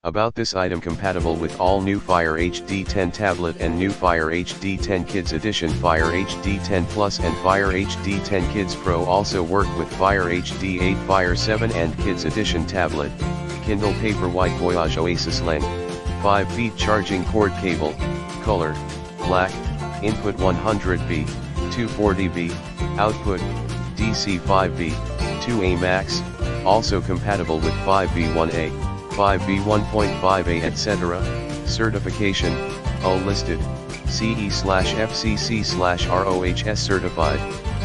About this item: compatible with all new Fire HD 10 tablet and new Fire HD 10 Kids Edition. Fire HD 10 Plus and Fire HD 10 Kids Pro also work with Fire HD 8, Fire 7 and Kids Edition tablet. Kindle Paperwhite Voyage Oasis length, 5 feet. Charging cord cable, color, black, input 100V, 240V, output, DC 5V, 2A max, also compatible with 5V1A, 5V1.5A etc. Certification, O listed, CE/FCC/RoHS certified,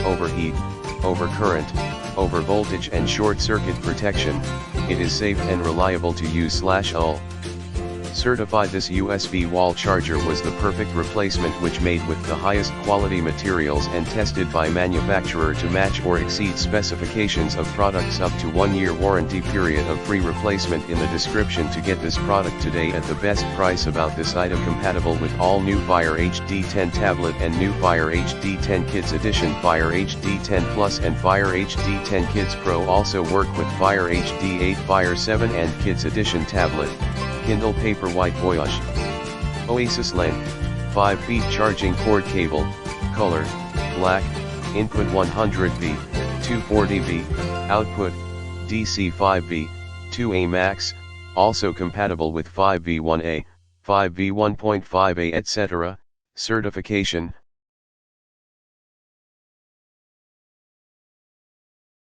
overheat, overcurrent, overvoltage and short circuit protection. It is safe and reliable to use/UL. Certified. This USB wall charger was the perfect replacement, which made with the highest quality materials and tested by manufacturer to match or exceed specifications of products. Up to 1 year warranty period of free replacement in the description to get this product today at the best price. About this item: compatible with all new Fire HD 10 tablet and new Fire HD 10 Kids Edition. Fire HD 10 Plus and Fire HD 10 Kids Pro also work with Fire HD 8, Fire 7 and Kids Edition tablet. Kindle Paperwhite Voyage Oasis length, 5 feet. Charging cord cable, color, black, input 100V, 240V, output, DC 5V, 2A max, also compatible with 5V1A, 5V1.5A etc. Certification,